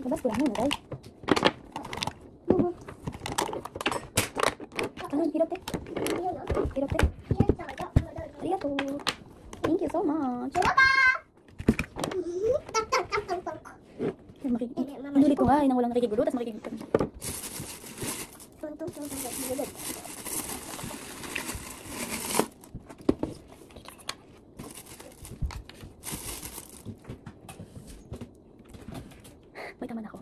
Labas ko lang muna, guys. Ano, hirap eh. Hirap eh. Arigato. Thank you so much. Inulit ko nga, nang walang nakikigulo, tapos makikigulo. May taman ako.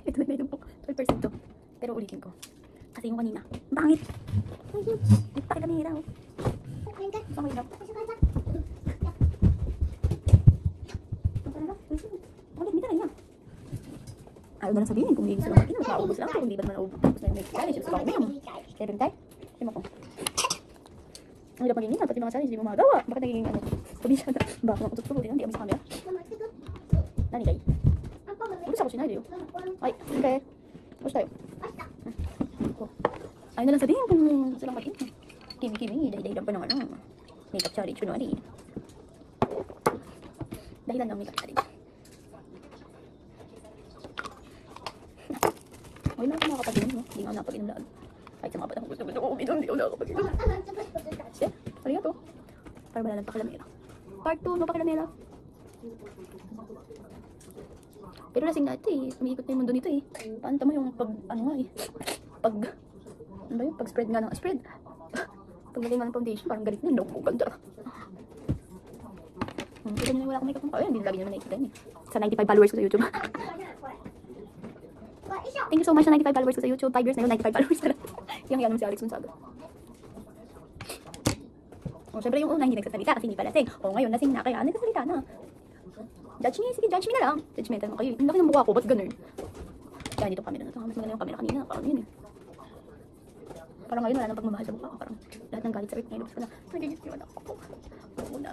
Ito na yun po. 12% to. Pero ulitin ko. Kasi yung kanina. Bangit! Pakita may hiraw. Gusto ko hiraw. Ulit, hindi talaga. Ayaw na lang sabihin kung hindi sila makinom. Maubos lang ko. Hindi ba naman naubos na yung may challenge. Gusto ko uminom. Kaya rin tayo. Sima ko. Ang hirap maging pati mga challenge, hindi mo magawa. Bakit nagiging ano? Probinsya na. Baka mga kututurutin. Hindi kami sa camera. Nani kayo? Ulit ako sinay, ay, okay. Basta tayo. Ayaw na lang sabihin kung silang mag-inom. Kimi-kimi, dahilan pa ng ano. Makeup challenge, kunwari. Dahilan ng makeup challenge. Ay, na ako nakakapag-inom, no? Hindi nga nakapag-inom lang. Kahit sa mga batang gusto ko uminom, hindi ako nakakapag-inom. Eh, pariya to. Para wala lang pakalamera. Part 2, no pakalamera. Pero lasing na ito eh. Umiikot na yung mundo nito eh. Paano tama yung pag, ano nga eh. Pag, ano ba yun? Pag spread nga ng spread. Pag naging ng foundation, parang galit na. Naku, ganda. Kita nyo na wala akong makeup ng kaya. Hindi lagi naman nakikita yun eh. Sa 95 followers ko sa YouTube. Thank you so much sa 95 followers ko sa YouTube. 5 years na yun, 95 followers na lang. Yung yan naman si Alex Gonzaga. O, syempre yung una hindi nagsasalita kasi hindi pa lasing. O, ngayon lasing na kaya nagsasalita na. Judge me, sige, judge me na lang. Judgmental mo kayo. Ang laki ng mukha ko, ba't ganun? Kaya dito camera na ito. Mas maganda yung camera kanina. Parang yun eh. Parang ngayon wala nang pagmamahal sa mukha ko. Parang lahat ng galit sa earth ngayon. Ko na, nagigis yung anak ko.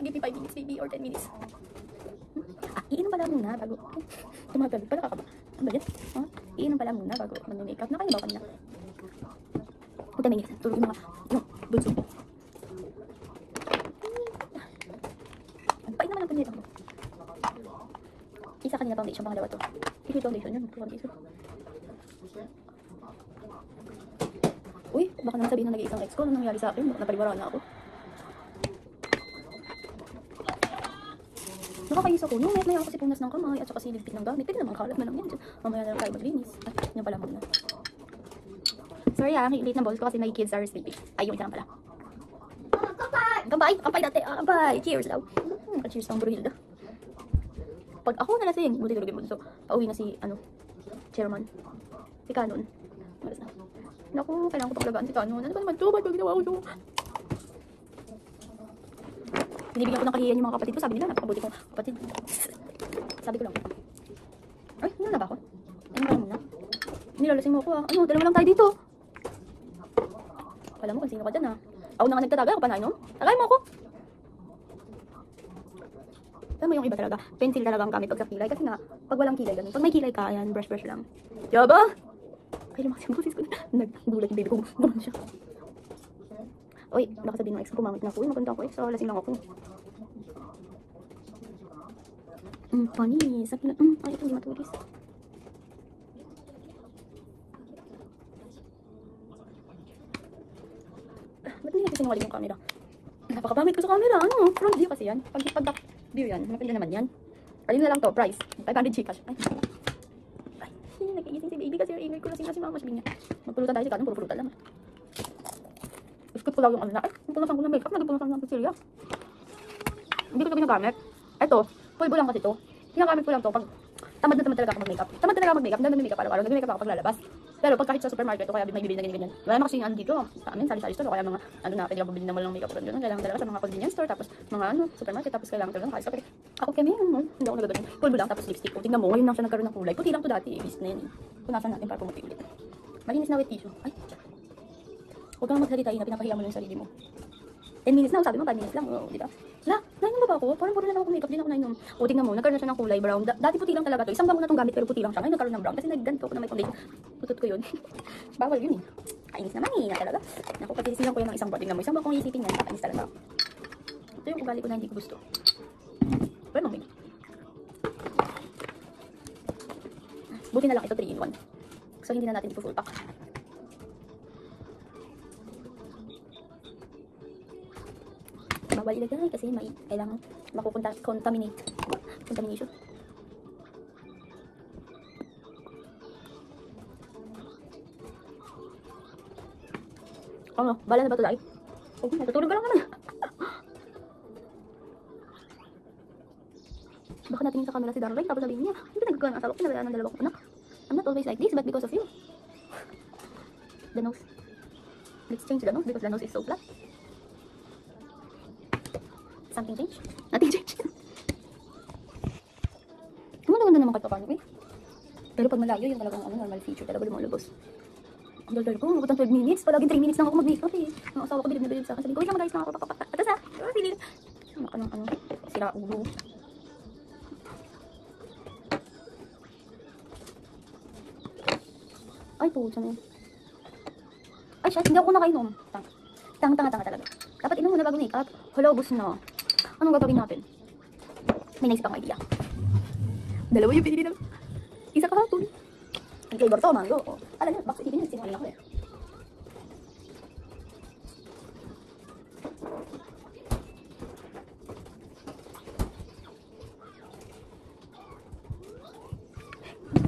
Give me 5 minutes baby or 10 minutes. Iinom pala muna bago. Tumagal pala ka ba? Ano ba yan? Iinom pala muna bago mag-makeup. Na kayo ba kanina? Puta may tulog yung mga bunso ko. Ang pait naman ang panito ko. Isa kanina foundation, pangalawa to. Liquid foundation yun. Foundation. Uy, baka naman sabihin na nag-iisang ex ko. Anong nangyari sa akin? Baka napaliwaraan na ako. Nakakayos ako. Nung may ako kasi punas ng kamay at saka siligpit ng gamit. Pwede naman kalat na lang yan. Mamaya na lang tayo maglinis. At yan pala muna. Sorry late na balls ko kasi my kids are sleeping. Ay, yung isa lang pala. Kampay! Kampay dati! Kampay! Cheers daw. Cheers ng Bruhilda. Pag ako nalasing, buti tulogin mo. So, pauwi na si, chairman. Si Canon. Malas na. Naku, kailangan ko pang alagaan si Canon. Ano ba naman ito? Ba't ba ginawa ko ito? Binibigyan ko ng kahiyan yung mga kapatid ko. Sabi nila, napakabuti kong kapatid. Sabi ko lang. Ay, ano na ba ako? Ano ba muna? Nilalasing mo ako ah. Ano, dalawa lang tayo dito. Alam mo kung sino ka dyan ah. Ako na nga nagtatagay, ako pa nainom. Tagay mo ako. Alam mo yung iba talaga, pencil talaga ang gamit pag sa kilay. Kasi nga, pag walang kilay ganun. Pag may kilay ka, ayan, brush lang. Diba? Ay, lumakas yung boses ko. Nagdulat yung baby ko. Gumanon siya. Uy, baka sabihin ng ex ko, pumamit na ako. Uy, maganda ako eh. So, lasing lang ako. Panis. Ay, ito hindi matulis. Ba't hindi kasi sinungaling yung camera? Napakabamit ko sa camera. Ano? Front view kasi yan. Pag back view yan, maganda naman yan. Alin na lang to, price. 500 Gcash. Ay, nag-iising si baby kasi yung ingay ko lasing na si mama. Sabi niya, magpulutan tayo si Canon, puro pulutan lang. Skip ko lang yung ano na. Punasan ko ng makeup, nagpunasan ng pizzeria. Hindi ko ito ginagamit. Ito, pulbo lang kasi ito. Ginagamit ko lang to pag tamad na tamad talaga ako mag-makeup. Tamad talaga ako mag-makeup, dahil mag-makeup araw-araw. Nag-makeup ako pag lalabas. Pero pag kahit sa supermarket o kaya may bibili na ganyan. Wala naman kasi dito. Sa amin, sali-sali store. O kaya mga, pwede lang bumili naman ng makeup. Kailangan talaga sa mga convenience store. Tapos mga supermarket. Tapos kailangan talaga ng store. Ako kami, hindi ako nagagawin. Pulbo lang, tapos lipstick ko. Tingnan mo, ngayon lang siya nagkaroon ng kulay. Puti lang to dati. Ibis na yan. Punasan natin para pumuti ulit. Malinis na with tissue. Ay, huwag kang magsalitain na pinapahiya mo yung sarili mo. 10 minutes na, sabi mo 5 minutes lang, di ba? Nainom ba ba ako? Parang puro na lang ako makeup, di na ako nainom. O, tingnan mo, nagkaroon na siya ng kulay brown. Dati puti lang talaga to. Isang bango na itong gamit pero puti lang siya. Ngayon nagkaroon ng brown kasi nagganto ko na may foundation. Putot ko yun. Bawal yun eh. Kainis naman eh, na talaga. Naku, patisisilan ko yan ng isang buwan. Tingnan mo, isang buwan kong isipin yan. Kainis talaga. Ito yung ugali ko na hindi ko gusto. Pero mamig. Buti na lang ito 3-in-1. So, hindi na natin ito full pack. Bawal ilagay kasi may kailangan contamination. Ano? Bala na ba ito dahil? Oh, natutulog ka lang naman. Baka natingin sa camera si Darlene tapos sabihin niya, hindi nagkakaroon ng asawa ko, pinabayaan ng dalawa kong anak. I'm not always like this, but because of you. The nose. Let's change the nose because the nose is so flat. Something change? Nothing change. Ganda naman kahit paano eh. Pero pag malayo, yung talagang normal feature talaga lumalabas. Ang daldal ko, umabot ng 12 minutes. Palaging 3 minutes lang ako mag-makeup eh. Ang asawa ko bilib na bilib sa akin. Sabi ko, wait lang guys, nakakapapapatat. Atas ha? Feeling. Sira ulo. Ay, puso na yun. Ay, shit, hindi ako nakainom. Tanga talaga. Dapat inom mo na bago makeup. Hala, ubos na. Anong gagawin natin? May naisip akong idea. Dalawa yung pinili namin. Isa kahapon. Ang flavor to, mango. Alam niyo, bakit hindi sinungaling ako eh.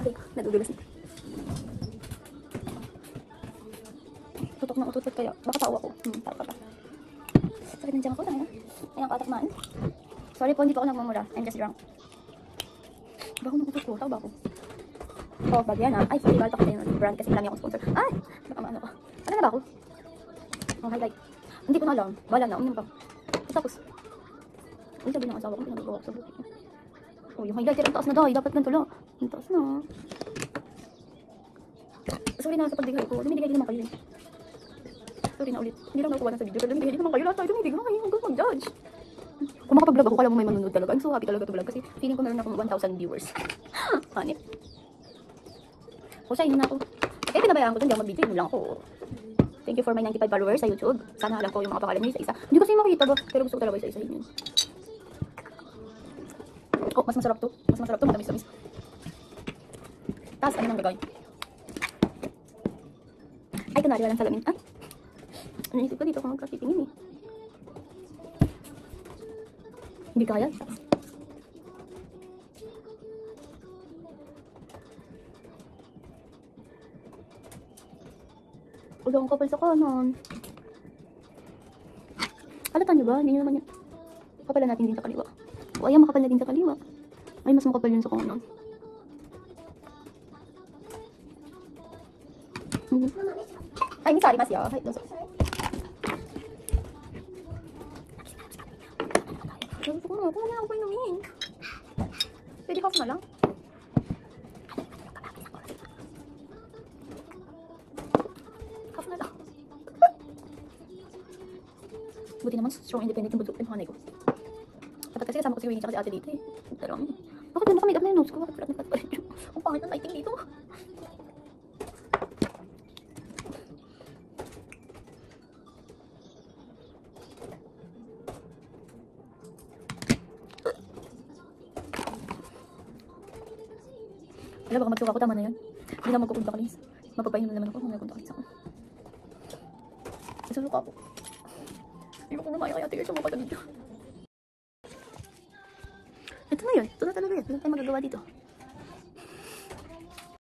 Okay, nadudulas na. Tutok na utot kaya. Baka tao ako. Tao ka pa. Sakit ng tiyan ako. Ayang katakmaan. Sorry po, hindi po ako nagmamura. I'm just drunk. Baka makutot ko. Tao ba ako? Oh, bag yan ha. Ay, sorry, balta ko tayo ng brand kasi marami akong sponsor. Ay! Baka maano ka. Ano na ba ako? Oh, highlight. Hindi ko na alam. Bala na. Uminom pa. Tapos. Uy, sabi ng asawa ko, pinagawa ko sa buti. Oh, yung highlighter ang taas na dahi. Dapat ganito lang. Ang taas na. Sorry na sa pagbigay ko. Lumibigay din naman kayo eh. Sorry na ulit. Hindi lang nakuha na sa video. Pero lumibigay din naman kayo. Lahat tayo lumibigay naman kayo. Hanggang mag-judge. Kung makapag-vlog ako, kala mo may manunod talaga. I'm so happy talaga to vlog kasi feeling ko meron akong 1,000 viewers. Hanip. O siya, hindi na ako. Eh, pinabayaan ko dun, hindi ako mag-video, yun lang ako. Thank you for my 95 followers sa YouTube. Sana alam ko yung mga pangalan niyo isa-isa. Hindi kasi makita ba, pero gusto ko talaga isa-isahin yun. Oh, mas masarap to. Mas masarap to, matamis-tamis. Tapos, ano nang gagawin? Ay, kunwari walang salamin. Ah, ano isip ko dito kung magkatitingin eh. Hindi kaya. Ulang kapal sa kanan. Halata nyo ba? Hindi nyo naman yan. Kapalan natin din sa kaliwa. O ayan, makapal na din sa kaliwa. Ay, mas makapal yun sa kanan. Ay, sorry, mas yaw. Ay, doon. Gusto ko na. Kung ano ako pa inumin. Pwede half na lang. Buti naman, strong independent yung buhanay ko. Dapat kasi kasama ko si Winnie tsaka si ate dito eh. Dalawang yun. Bakit na naka-makeup na yung nose ko? Bakit pala nagpatpalit yun? Ang pangit ng lighting dito. Wala, baka magsuka ko. Tama na yun. Hindi na magkukunta ka, Liz. Magpapainom na naman ako kung may kunta ka ako. Isusuka ako. Hindi ko kumaya kaya tigil siya mapatagid. Ito na yun. Ito na talaga yun. Wala tayong magagawa dito.